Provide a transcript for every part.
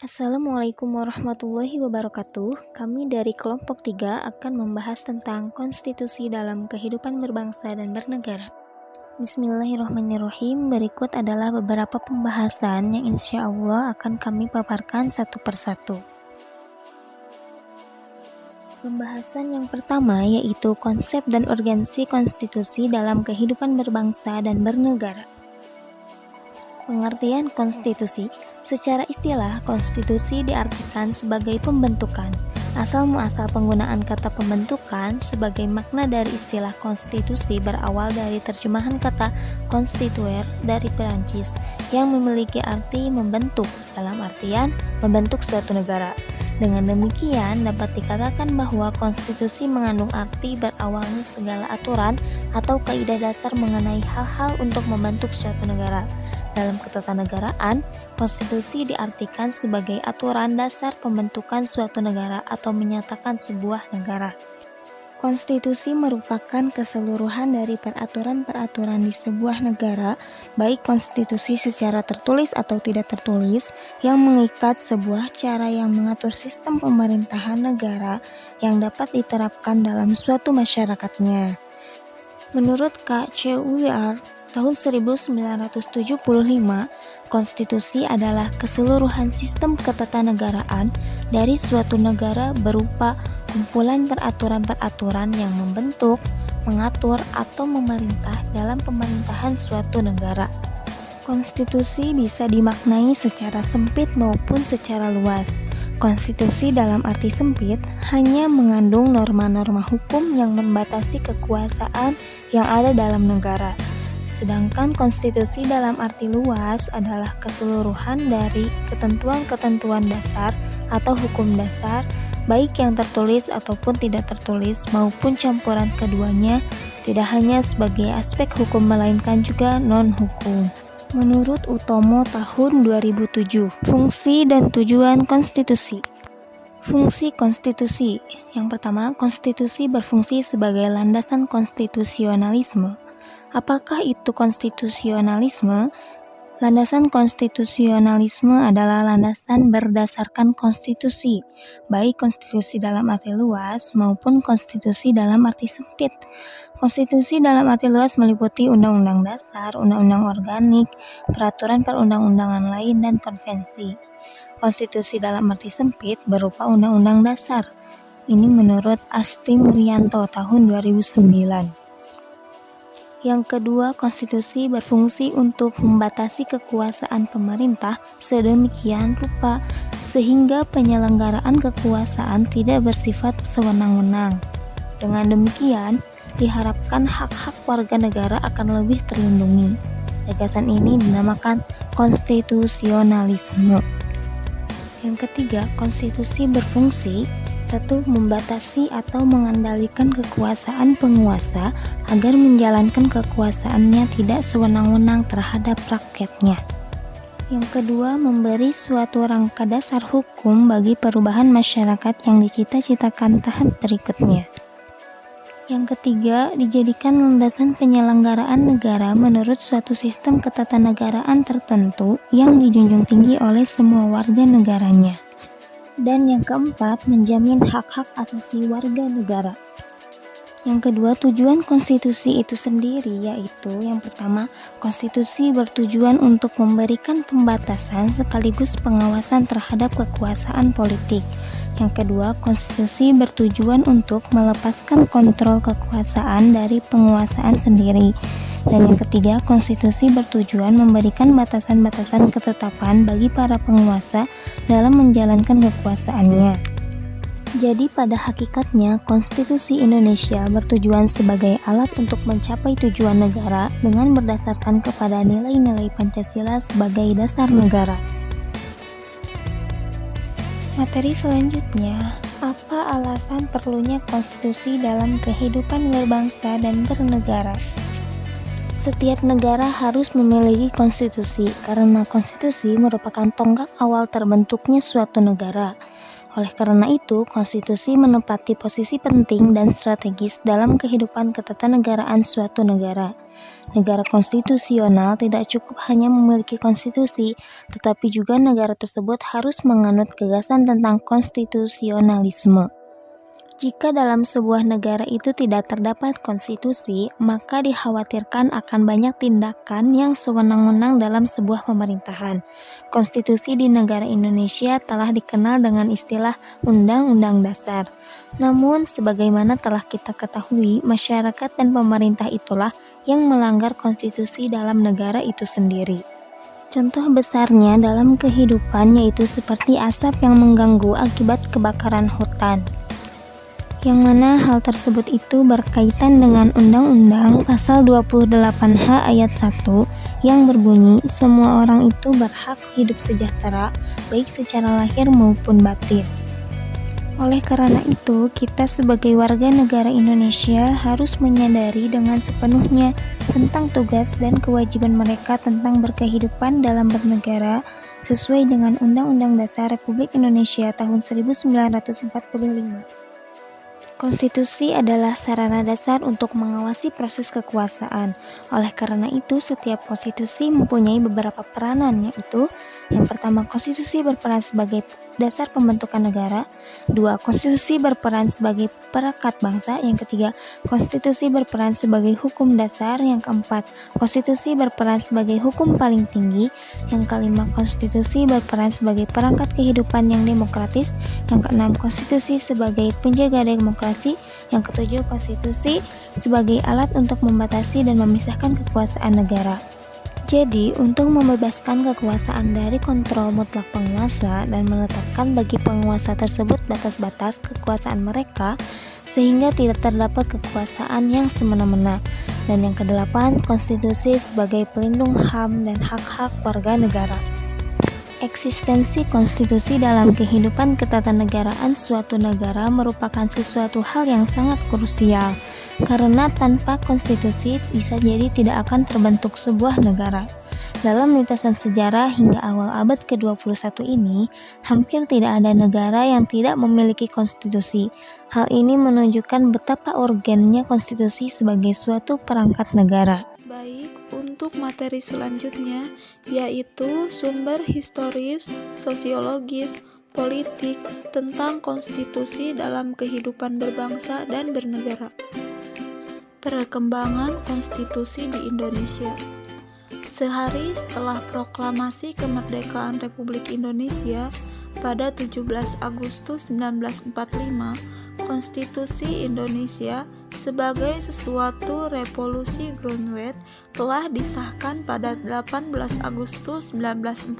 Assalamualaikum warahmatullahi wabarakatuh. Kami dari kelompok 3 akan membahas tentang konstitusi dalam kehidupan berbangsa dan bernegara. Bismillahirrahmanirrahim. Berikut adalah beberapa pembahasan yang insya Allah akan kami paparkan satu persatu. Pembahasan yang pertama yaitu konsep dan urgensi konstitusi dalam kehidupan berbangsa dan bernegara. Pengertian konstitusi. Secara istilah, konstitusi diartikan sebagai pembentukan. Asal-muasal penggunaan kata pembentukan sebagai makna dari istilah konstitusi berawal dari terjemahan kata constituer dari Perancis yang memiliki arti membentuk, dalam artian membentuk suatu negara. Dengan demikian, dapat dikatakan bahwa konstitusi mengandung arti berawalnya segala aturan atau kaidah dasar mengenai hal-hal untuk membentuk suatu negara. Dalam ketatanegaraan, konstitusi diartikan sebagai aturan dasar pembentukan suatu negara atau menyatakan sebuah negara. Konstitusi merupakan keseluruhan dari peraturan-peraturan di sebuah negara, baik konstitusi secara tertulis atau tidak tertulis, yang mengikat sebuah cara yang mengatur sistem pemerintahan negara yang dapat diterapkan dalam suatu masyarakatnya. Menurut K.C. Weyr, tahun 1975, konstitusi adalah keseluruhan sistem ketatanegaraan dari suatu negara berupa kumpulan peraturan-peraturan yang membentuk, mengatur, atau memerintah dalam pemerintahan suatu negara. Konstitusi bisa dimaknai secara sempit maupun secara luas. Konstitusi dalam arti sempit hanya mengandung norma-norma hukum yang membatasi kekuasaan yang ada dalam negara. Sedangkan konstitusi dalam arti luas adalah keseluruhan dari ketentuan-ketentuan dasar atau hukum dasar, baik yang tertulis ataupun tidak tertulis maupun campuran keduanya, tidak hanya sebagai aspek hukum melainkan juga non-hukum. Menurut Utomo tahun 2007, fungsi dan tujuan konstitusi. Fungsi konstitusi. Yang pertama, konstitusi berfungsi sebagai landasan konstitusionalisme. Apakah itu konstitusionalisme? Landasan konstitusionalisme adalah landasan berdasarkan konstitusi, baik konstitusi dalam arti luas maupun konstitusi dalam arti sempit. Konstitusi dalam arti luas meliputi undang-undang dasar, undang-undang organik, peraturan perundang-undangan lain, dan konvensi. Konstitusi dalam arti sempit berupa undang-undang dasar. Ini menurut Asti Murianto tahun 2009. Yang kedua, konstitusi berfungsi untuk membatasi kekuasaan pemerintah sedemikian rupa sehingga penyelenggaraan kekuasaan tidak bersifat sewenang-wenang. Dengan demikian, diharapkan hak-hak warga negara akan lebih terlindungi. Gagasan ini dinamakan konstitusionalisme. Yang ketiga, konstitusi berfungsi 1. Membatasi atau mengendalikan kekuasaan penguasa agar menjalankan kekuasaannya tidak sewenang-wenang terhadap rakyatnya. Yang kedua, memberi suatu rangka dasar hukum bagi perubahan masyarakat yang dicita-citakan tahap berikutnya. Yang ketiga, dijadikan landasan penyelenggaraan negara menurut suatu sistem ketatanegaraan tertentu yang dijunjung tinggi oleh semua warga negaranya. Dan yang keempat, menjamin hak-hak asasi warga negara. Yang kedua, tujuan konstitusi itu sendiri yaitu yang pertama, konstitusi bertujuan untuk memberikan pembatasan sekaligus pengawasan terhadap kekuasaan politik. Yang kedua, konstitusi bertujuan untuk melepaskan kontrol kekuasaan dari penguasaan sendiri. Dan yang ketiga, konstitusi bertujuan memberikan batasan-batasan ketetapan bagi para penguasa dalam menjalankan kekuasaannya. Jadi pada hakikatnya, konstitusi Indonesia bertujuan sebagai alat untuk mencapai tujuan negara dengan berdasarkan kepada nilai-nilai Pancasila sebagai dasar negara. Materi selanjutnya, apa alasan perlunya konstitusi dalam kehidupan berbangsa dan bernegara? Setiap negara harus memiliki konstitusi karena konstitusi merupakan tonggak awal terbentuknya suatu negara. Oleh karena itu, konstitusi menempati posisi penting dan strategis dalam kehidupan ketatanegaraan suatu negara. Negara konstitusional tidak cukup hanya memiliki konstitusi, tetapi juga negara tersebut harus menganut gagasan tentang konstitusionalisme. Jika dalam sebuah negara itu tidak terdapat konstitusi, maka dikhawatirkan akan banyak tindakan yang sewenang-wenang dalam sebuah pemerintahan. Konstitusi di negara Indonesia telah dikenal dengan istilah Undang-Undang Dasar. Namun, sebagaimana telah kita ketahui, masyarakat dan pemerintah itulah yang melanggar konstitusi dalam negara itu sendiri. Contoh besarnya dalam kehidupan yaitu seperti asap yang mengganggu akibat kebakaran hutan. Yang mana hal tersebut itu berkaitan dengan Undang-Undang Pasal 28H Ayat 1 yang berbunyi, semua orang itu berhak hidup sejahtera, baik secara lahir maupun batin. Oleh karena itu, kita sebagai warga negara Indonesia harus menyadari dengan sepenuhnya tentang tugas dan kewajiban mereka tentang berkehidupan dalam bernegara sesuai dengan Undang-Undang Dasar Republik Indonesia tahun 1945. Konstitusi adalah sarana dasar untuk mengawasi proses kekuasaan. Oleh karena itu, setiap konstitusi mempunyai beberapa peranan, yaitu yang pertama, konstitusi berperan sebagai dasar pembentukan negara. 2. Konstitusi berperan sebagai perekat bangsa. Yang ketiga, konstitusi berperan sebagai hukum dasar. Yang keempat, konstitusi berperan sebagai hukum paling tinggi. Yang kelima, konstitusi berperan sebagai perangkat kehidupan yang demokratis. Yang keenam, konstitusi sebagai penjaga demokrasi. Yang ketujuh, konstitusi sebagai alat untuk membatasi dan memisahkan kekuasaan negara. Jadi, untuk membebaskan kekuasaan dari kontrol mutlak penguasa dan menetapkan bagi penguasa tersebut batas-batas kekuasaan mereka sehingga tidak terdapat kekuasaan yang semena-mena. Dan yang kedelapan, konstitusi sebagai pelindung HAM dan hak-hak warga negara. Eksistensi konstitusi dalam kehidupan ketatanegaraan suatu negara merupakan sesuatu hal yang sangat krusial, karena tanpa konstitusi bisa jadi tidak akan terbentuk sebuah negara. Dalam lintasan sejarah hingga awal abad ke-21 ini, hampir tidak ada negara yang tidak memiliki konstitusi. Hal ini menunjukkan betapa urgennya konstitusi sebagai suatu perangkat negara. Baik, untuk materi selanjutnya, yaitu sumber historis, sosiologis, politik tentang konstitusi dalam kehidupan berbangsa dan bernegara. Perkembangan konstitusi di Indonesia. Sehari setelah proklamasi kemerdekaan Republik Indonesia pada 17 Agustus 1945, Konstitusi Indonesia sebagai sesuatu revolusi groundwork telah disahkan pada 18 Agustus 1945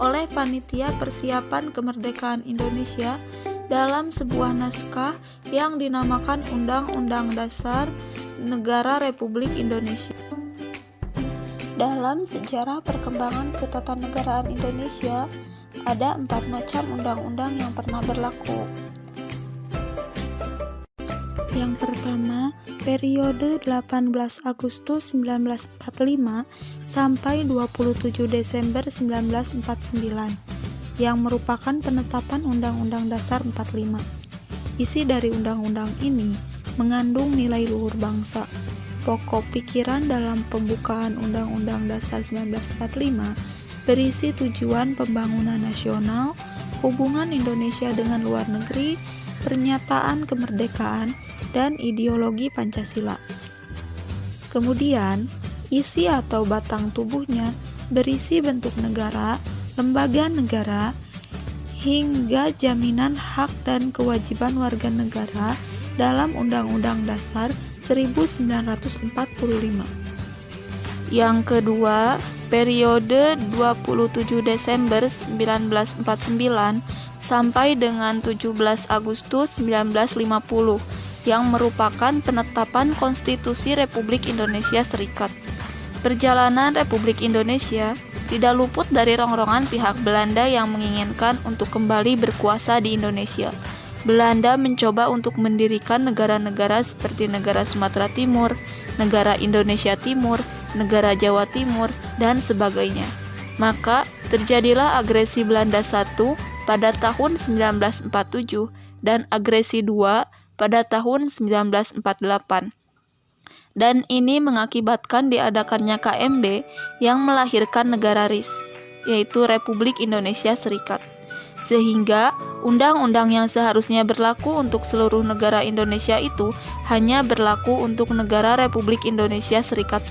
oleh Panitia Persiapan Kemerdekaan Indonesia dalam sebuah naskah yang dinamakan Undang-Undang Dasar Negara Republik Indonesia. Dalam sejarah perkembangan ketatanegaraan Indonesia, ada 4 macam undang-undang yang pernah berlaku. Yang pertama, periode 18 Agustus 1945 sampai 27 Desember 1949, yang merupakan penetapan Undang-Undang Dasar 45. Isi dari undang-undang ini mengandung nilai luhur bangsa. Pokok pikiran dalam pembukaan Undang-Undang Dasar 1945 berisi tujuan pembangunan nasional, hubungan Indonesia dengan luar negeri, pernyataan kemerdekaan, dan ideologi Pancasila. Kemudian, isi atau batang tubuhnya berisi bentuk negara, lembaga negara, hingga jaminan hak dan kewajiban warga negara dalam Undang-Undang Dasar 1945. Yang kedua, periode 27 Desember 1949 sampai dengan 17 Agustus 1950 yang merupakan penetapan Konstitusi Republik Indonesia Serikat. Perjalanan Republik Indonesia tidak luput dari rongrongan pihak Belanda yang menginginkan untuk kembali berkuasa di Indonesia. Belanda mencoba untuk mendirikan negara-negara seperti negara Sumatera Timur, negara Indonesia Timur, negara Jawa Timur, dan sebagainya. Maka terjadilah agresi Belanda I pada tahun 1947 dan agresi II pada tahun 1948. dan ini mengakibatkan diadakannya KMB yang melahirkan negara RIS, yaitu Republik Indonesia Serikat. Sehingga undang-undang yang seharusnya berlaku untuk seluruh negara Indonesia itu hanya berlaku untuk negara Republik Indonesia Serikat.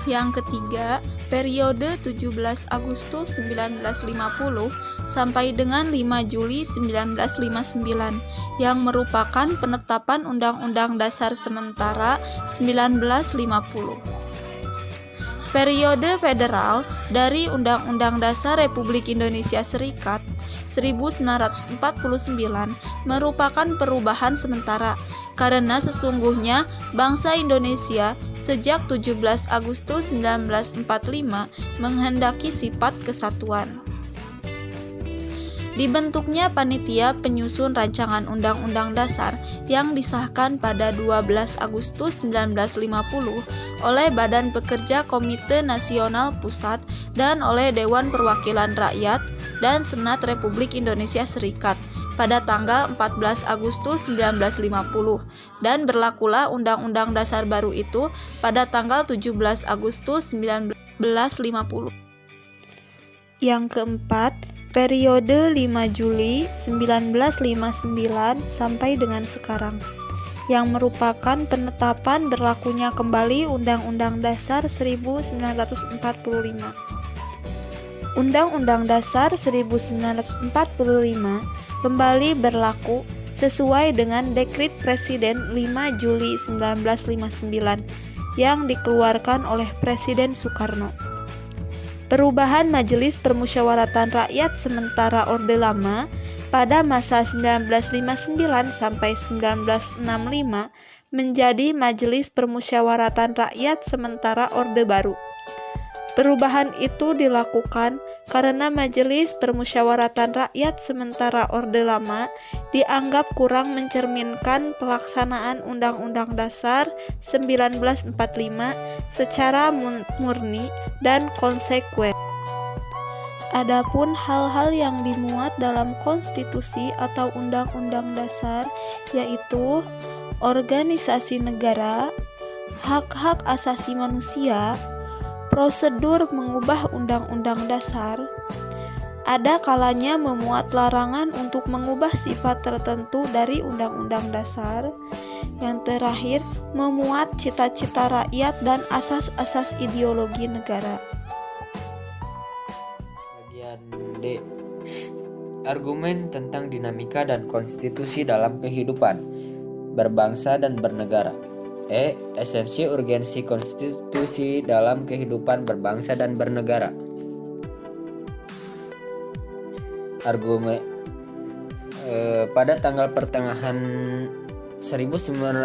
Yang ketiga, periode 17 Agustus 1950 sampai dengan 5 Juli 1959 yang merupakan penetapan Undang-Undang Dasar sementara 1950. Periode federal dari Undang-Undang Dasar Republik Indonesia Serikat 1949 merupakan perubahan sementara karena sesungguhnya bangsa Indonesia sejak 17 Agustus 1945 menghendaki sifat kesatuan. Dibentuknya panitia penyusun rancangan Undang-Undang Dasar yang disahkan pada 12 Agustus 1950 oleh Badan Pekerja Komite Nasional Pusat dan oleh Dewan Perwakilan Rakyat dan Senat Republik Indonesia Serikat pada tanggal 14 Agustus 1950 dan berlakulah Undang-Undang Dasar baru itu pada tanggal 17 Agustus 1950. Yang keempat, periode 5 Juli 1959 sampai dengan sekarang, yang merupakan penetapan berlakunya kembali Undang-Undang Dasar 1945. Undang-Undang Dasar 1945 kembali berlaku sesuai dengan Dekrit Presiden 5 Juli 1959 yang dikeluarkan oleh Presiden Soekarno. Perubahan Majelis Permusyawaratan Rakyat sementara Orde Lama pada masa 1959 sampai 1965 menjadi Majelis Permusyawaratan Rakyat sementara Orde Baru. Perubahan itu dilakukan karena Majelis Permusyawaratan Rakyat sementara Orde Lama dianggap kurang mencerminkan pelaksanaan Undang-Undang Dasar 1945 secara murni dan konsekuen. Adapun hal-hal yang dimuat dalam konstitusi atau Undang-Undang Dasar yaitu organisasi negara, hak-hak asasi manusia, prosedur mengubah Undang-Undang Dasar, ada kalanya memuat larangan untuk mengubah sifat tertentu dari Undang-Undang Dasar. Yang terakhir, memuat cita-cita rakyat dan asas-asas ideologi negara. Bagian D. Argumen tentang dinamika dan konstitusi dalam kehidupan berbangsa dan bernegara. E. Esensi urgensi konstitusi dalam kehidupan berbangsa dan bernegara. Argumen pada tanggal pertengahan 1997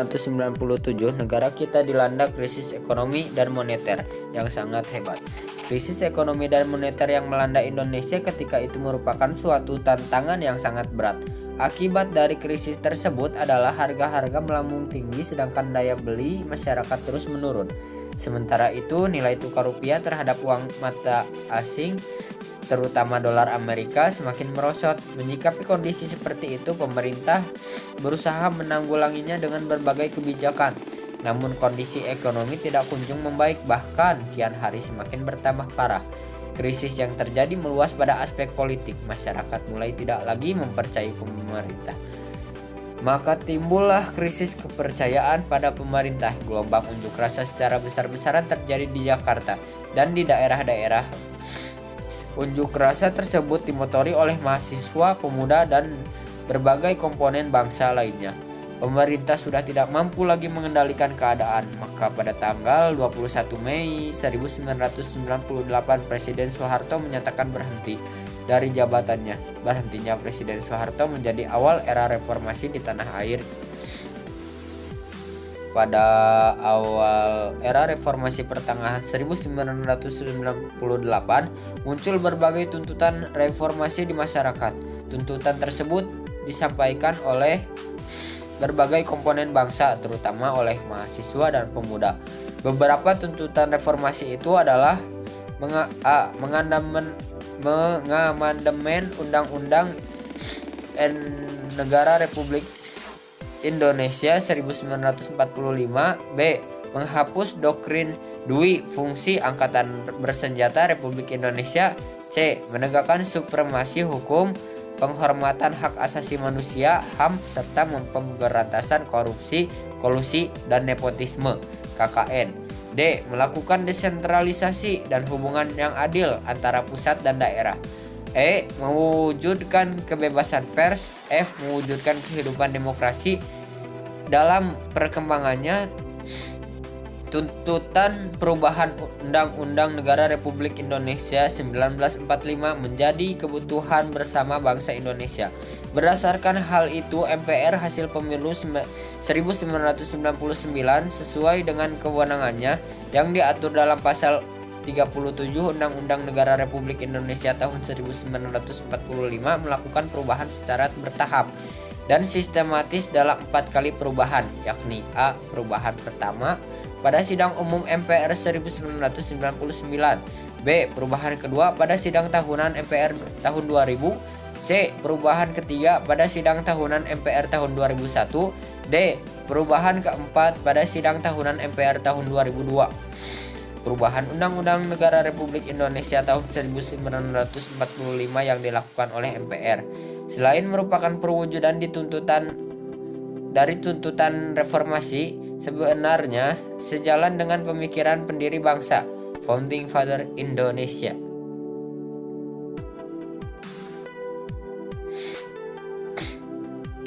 negara kita dilanda krisis ekonomi dan moneter yang sangat hebat. Krisis ekonomi dan moneter yang melanda Indonesia ketika itu merupakan suatu tantangan yang sangat berat. Akibat dari krisis tersebut adalah harga-harga melambung tinggi sedangkan daya beli masyarakat terus menurun. Sementara itu nilai tukar rupiah terhadap uang mata asing terutama dolar Amerika semakin merosot. Menyikapi kondisi seperti itu, pemerintah berusaha menanggulanginya dengan berbagai kebijakan. Namun kondisi ekonomi tidak kunjung membaik, bahkan kian hari semakin bertambah parah. Krisis yang terjadi meluas pada aspek politik. Masyarakat mulai tidak lagi mempercayai pemerintah. Maka timbullah krisis kepercayaan pada pemerintah. Gelombang unjuk rasa secara besar-besaran terjadi di Jakarta dan di daerah-daerah. Unjuk rasa tersebut dimotori oleh mahasiswa, pemuda, dan berbagai komponen bangsa lainnya. Pemerintah sudah tidak mampu lagi mengendalikan keadaan, maka pada tanggal 21 Mei 1998 Presiden Soeharto menyatakan berhenti dari jabatannya. Berhentinya Presiden Soeharto menjadi awal era reformasi di tanah air. Pada awal era reformasi pertengahan 1998 muncul berbagai tuntutan reformasi di masyarakat. Tuntutan tersebut disampaikan oleh berbagai komponen bangsa, terutama oleh mahasiswa dan pemuda. Beberapa tuntutan reformasi itu adalah mengamandemen Undang-Undang Negara Republik Indonesia 1945, B. menghapus doktrin Dwi fungsi Angkatan Bersenjata Republik Indonesia. C. Menegakkan supremasi hukum, penghormatan hak asasi manusia, HAM, serta pemberantasan korupsi, kolusi, dan nepotisme, KKN. D. Melakukan desentralisasi dan hubungan yang adil antara pusat dan daerah. E. Mewujudkan kebebasan pers. F. Mewujudkan kehidupan demokrasi. Dalam perkembangannya, tuntutan perubahan Undang-Undang Negara Republik Indonesia 1945 menjadi kebutuhan bersama bangsa Indonesia. Berdasarkan hal itu, MPR hasil pemilu 1999 sesuai dengan kewenangannya yang diatur dalam pasal 37 Undang-Undang Negara Republik Indonesia tahun 1945 melakukan perubahan secara bertahap dan sistematis dalam 4 kali perubahan, yakni A. Perubahan pertama pada sidang umum MPR 1999, B. Perubahan kedua pada sidang tahunan MPR tahun 2000, C. Perubahan ketiga pada sidang tahunan MPR tahun 2001, D. Perubahan keempat pada sidang tahunan MPR tahun 2002. Perubahan Undang-Undang Negara Republik Indonesia tahun 1945 yang dilakukan oleh MPR selain merupakan perwujudan dari tuntutan reformasi, sebenarnya sejalan dengan pemikiran pendiri bangsa, Founding Father Indonesia.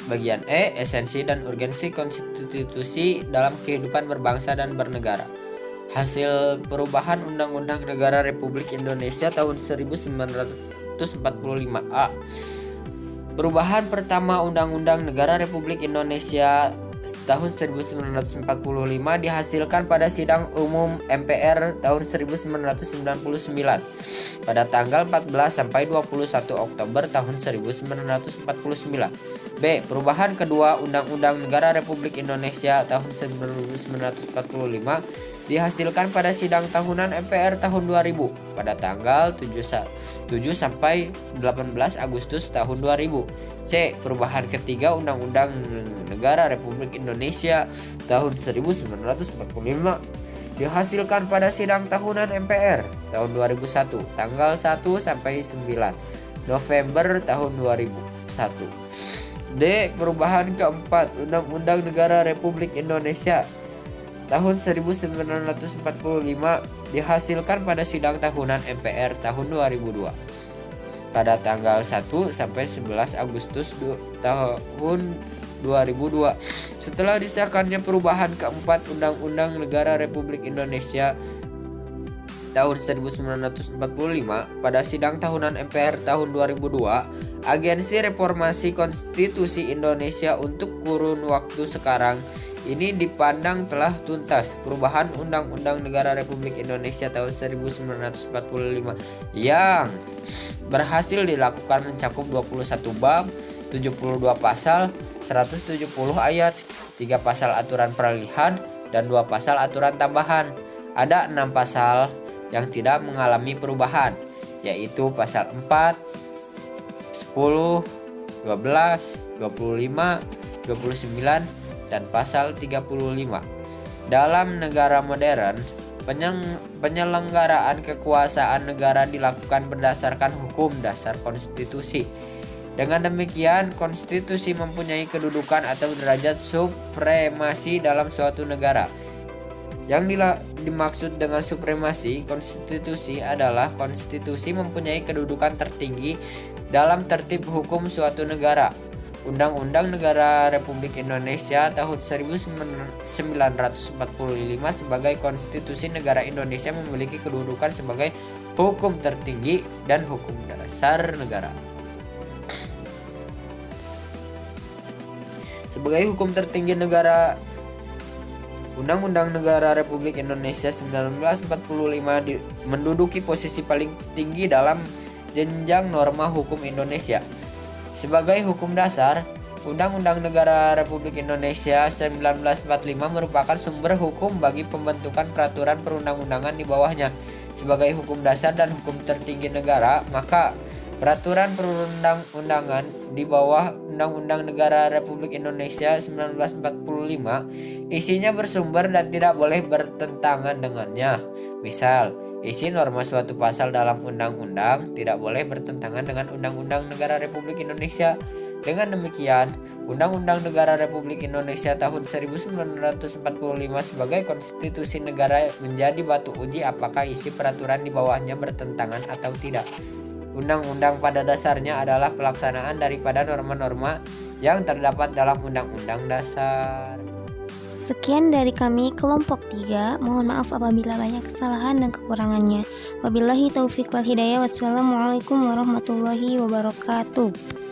Bagian E. Esensi dan urgensi konstitusi dalam kehidupan berbangsa dan bernegara. Hasil perubahan Undang-Undang Negara Republik Indonesia tahun 1945. A. Perubahan pertama Undang-Undang Negara Republik Indonesia tahun 1945 dihasilkan pada sidang umum MPR tahun 1999 pada tanggal 14 sampai 21 Oktober tahun 1949. B. Perubahan kedua Undang-Undang Negara Republik Indonesia tahun 1945 dihasilkan pada sidang tahunan MPR tahun 2000 pada tanggal 7 sampai 18 Agustus tahun 2000. C. Perubahan ketiga Undang-Undang Negara Republik Indonesia tahun 1945 dihasilkan pada sidang tahunan MPR tahun 2001 tanggal 1 sampai 9 November tahun 2001. D. Perubahan keempat Undang-Undang Negara Republik Indonesia tahun 1945 dihasilkan pada sidang tahunan MPR tahun 2002 pada tanggal 1 sampai 11 Agustus tahun 2002. Setelah disahkannya perubahan keempat Undang-Undang Negara Republik Indonesia tahun 1945 pada sidang tahunan MPR tahun 2002, Agensi Reformasi Konstitusi Indonesia untuk kurun waktu sekarang ini dipandang telah tuntas. Perubahan Undang-Undang Negara Republik Indonesia tahun 1945 yang berhasil dilakukan mencakup 21 bab, 72 pasal, 170 ayat, 3 pasal aturan peralihan, dan 2 pasal aturan tambahan. Ada 6 pasal yang tidak mengalami perubahan, yaitu pasal 4, 10, 12, 25, 29, dan pasal 35. Dalam negara modern, penyelenggaraan kekuasaan negara dilakukan berdasarkan hukum dasar konstitusi. Dengan demikian, konstitusi mempunyai kedudukan atau derajat supremasi dalam suatu negara. Yang dimaksud dengan supremasi konstitusi adalah konstitusi mempunyai kedudukan tertinggi dalam tertib hukum suatu negara. Undang-Undang Negara Republik Indonesia tahun 1945 sebagai konstitusi negara Indonesia memiliki kedudukan sebagai hukum tertinggi dan hukum dasar negara. Sebagai hukum tertinggi negara, Undang-Undang Negara Republik Indonesia 1945 menduduki posisi paling tinggi dalam jenjang norma hukum Indonesia. Sebagai hukum dasar, Undang-Undang Negara Republik Indonesia 1945 merupakan sumber hukum bagi pembentukan peraturan perundang-undangan di bawahnya. Sebagai hukum dasar dan hukum tertinggi negara, maka Peraturan perundang-undangan di bawah Undang-Undang Negara Republik Indonesia 1945 isinya bersumber dan tidak boleh bertentangan dengannya. Misal, isi norma suatu pasal dalam undang-undang tidak boleh bertentangan dengan Undang-Undang Negara Republik Indonesia. Dengan demikian, Undang-Undang Negara Republik Indonesia tahun 1945 sebagai konstitusi negara menjadi batu uji apakah isi peraturan di bawahnya bertentangan atau tidak. Undang-undang pada dasarnya adalah pelaksanaan daripada norma-norma yang terdapat dalam Undang-Undang Dasar. Sekian dari kami kelompok 3. Mohon maaf apabila banyak kesalahan dan kekurangannya. Wabillahi taufiq wal hidayah. Wassalamualaikum warahmatullahi wabarakatuh.